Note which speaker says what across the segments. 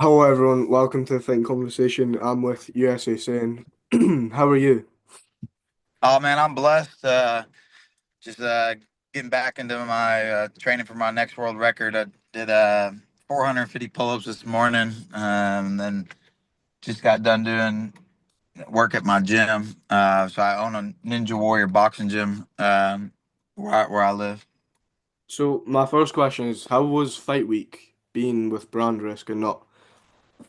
Speaker 1: Hello everyone, welcome to the Fighting Conversation. I'm with USASayian. How are you?
Speaker 2: Oh man, I'm blessed. Just getting back into my training for my next world record. I did 450 pull-ups this morning, then just got done doing work at my gym. So I own a Ninja Warrior boxing gym where I live.
Speaker 1: So my first question is, how was fight week being with Brand Risk and not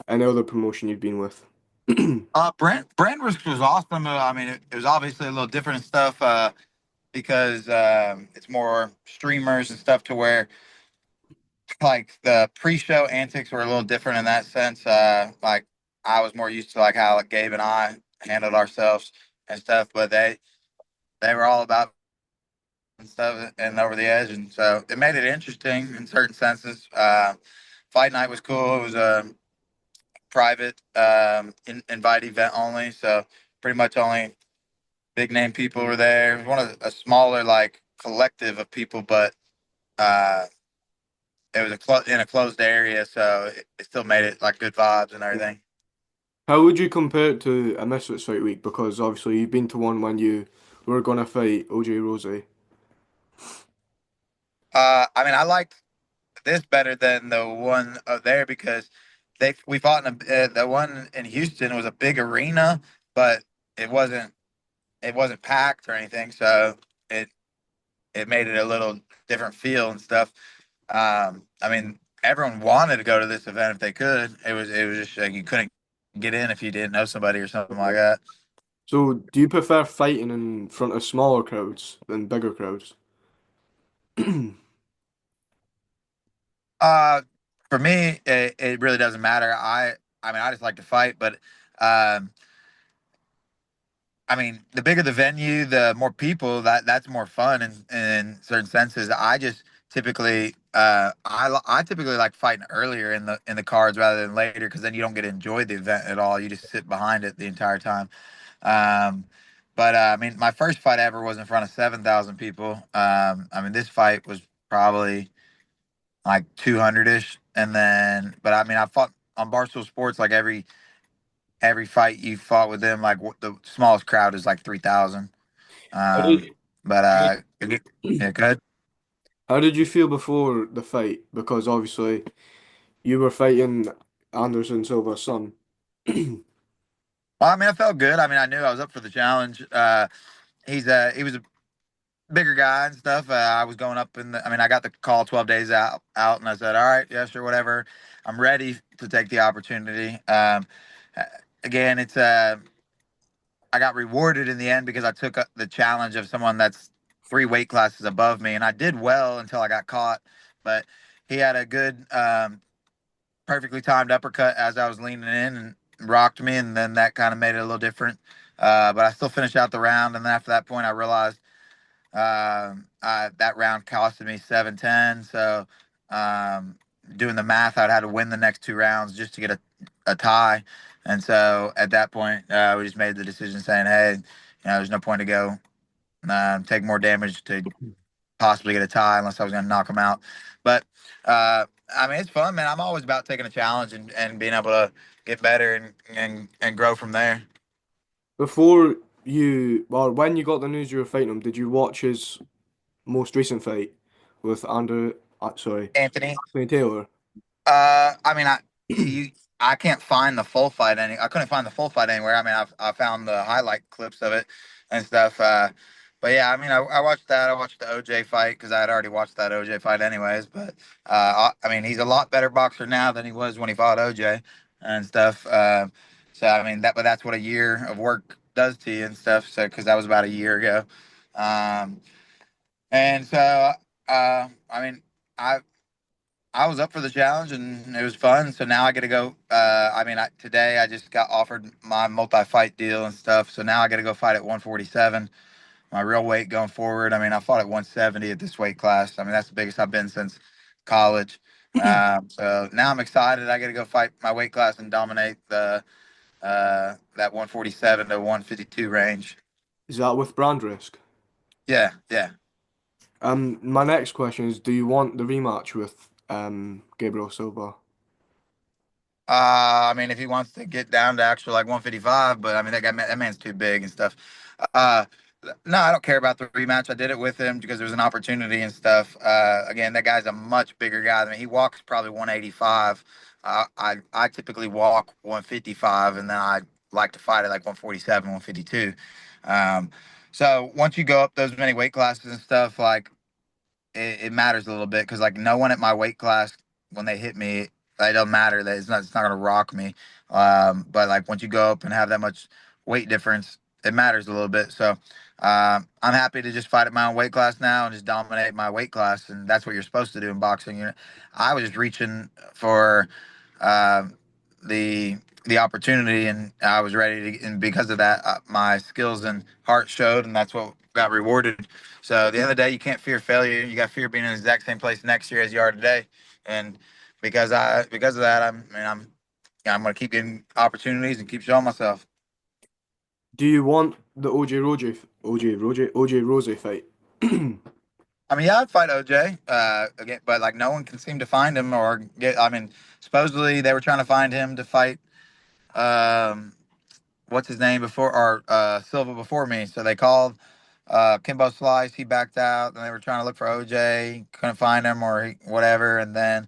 Speaker 1: any other promotion you've been with?
Speaker 2: Brand Risk was awesome. I mean, it was obviously a little different and stuff because it's more streamers and stuff to where like the pre-show antics were a little different in that sense. Like I was more used to like how like, Gabe and I handled ourselves and stuff, but they were all about and stuff and over the edge, and so it made it interesting in certain senses. Fight night was cool. It was a private invite event only, so pretty much only big name people were there. It was one of a smaller like collective of people, but uh, it was in a closed area, so it still made it like good vibes and everything.
Speaker 1: How would you compare it to a Misfits fight week? Because obviously you've been to one when you were gonna fight OJ Rose.
Speaker 2: I mean, I liked this better than the one there because we fought in the one in Houston was a big arena, but it wasn't it wasn't packed or anything, so it it made it a little different feel and stuff. I mean, everyone wanted to go to this event if they could. It was just like you couldn't get in if you didn't know somebody or something like that.
Speaker 1: So do you prefer fighting in front of smaller crowds than bigger crowds?
Speaker 2: Uh, for me, it really doesn't matter. I mean, I just like to fight, but um, I mean, the bigger the venue, the more people that's more fun in certain senses. I just typically I typically like fighting earlier in the cards rather than later because then you don't get to enjoy the event at all. You just sit behind it the entire time. Um, but I mean, my first fight ever was in front of 7,000 people. I mean, this fight was probably like 200 ish, and then but I mean, I fought on Barstool Sports like every fight you fought with them, like the smallest crowd is like 3,000.
Speaker 1: How
Speaker 2: Um,
Speaker 1: did
Speaker 2: but yeah, good.
Speaker 1: how did you feel before the fight? Because obviously you were fighting Anderson Silva's son.
Speaker 2: Well, I mean, I felt good. I mean, I knew I was up for the challenge. He was a bigger guy and stuff. I was going up I mean, I got the call 12 days out, and I said, all right, yeah, sure, whatever. I'm ready to take the opportunity. Uh, Again, I got rewarded in the end because I took the challenge of someone that's three weight classes above me, and I did well until I got caught. But he had a good, perfectly timed uppercut as I was leaning in and rocked me, and then that kind of made it a little different. But I still finished out the round, and then after that point, I realized that round costed me 7-10. So um, doing the math, I'd had to win the next two rounds just to get a tie. And so at that point, we just made the decision saying, hey, there's no point to go take more damage to possibly get a tie unless I was going to knock him out. But I mean, it's fun, man. I'm always about taking a challenge and being able to get better and grow from there.
Speaker 1: Before you, or when you got the news you were fighting him, did you watch his most recent fight with
Speaker 2: Anthony,
Speaker 1: Anthony Taylor?
Speaker 2: I mean, I can't find the full fight I couldn't find the full fight anywhere. I mean, I found the highlight clips of it and stuff. But yeah, I mean, I watched that. I watched the OJ fight because I had already watched that OJ fight anyways. But I mean, he's a lot better boxer now than he was when he fought OJ and stuff. So I mean, but that's what a year of work does to you and stuff. So because that was about a year ago. Um, and so I mean, I I was up for the challenge and it was fun. So now I get to go. I mean, today I just got offered my multi-fight deal and stuff. So now I got to go fight at 147, my real weight going forward. I mean, I fought at 170 at this weight class. I mean, that's the biggest I've been since college. So now I'm excited. I got to go fight my weight class and dominate that 147 to 152 range.
Speaker 1: Is that with Brand Risk?
Speaker 2: Yeah, yeah.
Speaker 1: My next question is, do you want the rematch with Gabriel Silva?
Speaker 2: I mean, if he wants to get down to actual like 155, but I mean that man's too big and stuff. Uh, no, I don't care about the rematch. I did it with him because there was an opportunity and stuff. Again, that guy's a much bigger guy than me. He walks probably 185. I typically walk 155, and then I like to fight at like 147, 152. Um, so once you go up those many weight classes and stuff, like it matters a little bit because like no one at my weight class when they hit me, it don't matter that it's not gonna rock me. But like once you go up and have that much weight difference, it matters a little bit. So I'm happy to just fight at my own weight class now and just dominate my weight class, and that's what you're supposed to do in boxing. I was just reaching for um the the opportunity, and I was ready to. And because of that, my skills and heart showed, and that's what got rewarded. So at the end of the day, you can't fear failure. You got fear being in the exact same place next year as you are today. And because of that, I'm gonna keep getting opportunities and keep showing myself.
Speaker 1: Do you want the OJ Rose fight?
Speaker 2: I mean, yeah, I'd fight OJ again, but like no one can seem to find him or get. I mean, supposedly they were trying to find him to fight. Um, what's his name before or Silva before me. So they called Kimbo Slice. He backed out. And they were trying to look for OJ. Couldn't find him or whatever. And then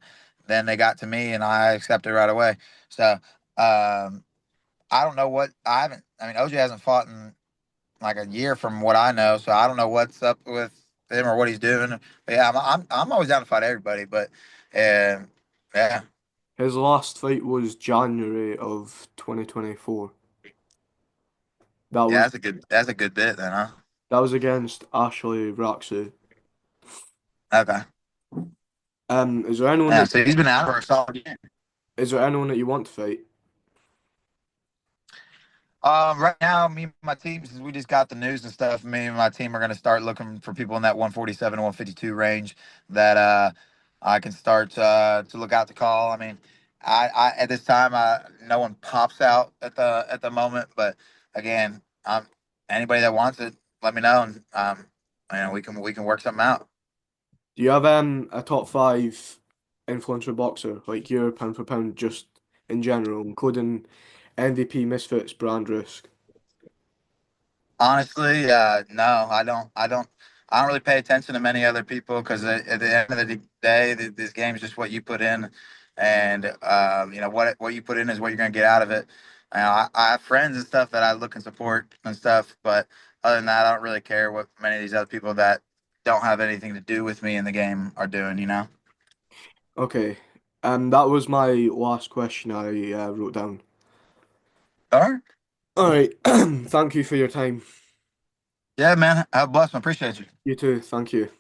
Speaker 2: they got to me and I accepted right away. So I don't know what I haven't. I mean, OJ hasn't fought in like a year from what I know. So I don't know what's up with him or what he's doing. But yeah, I'm always down to fight everybody. But yeah,
Speaker 1: His last fight was January of 2024. That
Speaker 2: yeah,
Speaker 1: was
Speaker 2: that's a good bit then, huh?
Speaker 1: that was against Ashley Raxu.
Speaker 2: Okay.
Speaker 1: Is there anyone
Speaker 2: Yeah,
Speaker 1: that
Speaker 2: so he's been out for a solid year.
Speaker 1: is there anyone that you want to fight?
Speaker 2: Right now, me and my team, since we just got the news and stuff, me and my team are going to start looking for people in that 147 to 152 range that I can start to look out to call. I mean, I at this time, no one pops out at the moment, but again, anybody that wants it, let me know, and we can work something out.
Speaker 1: Do you have a top five influencer boxer, like your pound for pound, just in general, including MVP, Misfits, Brand Risk?
Speaker 2: Honestly, no, I don't really pay attention to many other people because at the end of the day, this game is just what you put in, and what you put in is what you're gonna get out of it. I have friends and stuff that I look and support and stuff, but other than that, I don't really care what many of these other people that don't have anything to do with me in the game are doing.
Speaker 1: Okay, that was my last question I wrote down.
Speaker 2: All right.
Speaker 1: All right, thank you for your time.
Speaker 2: Yeah, man. Have a blessed one. Appreciate you.
Speaker 1: You too, thank you.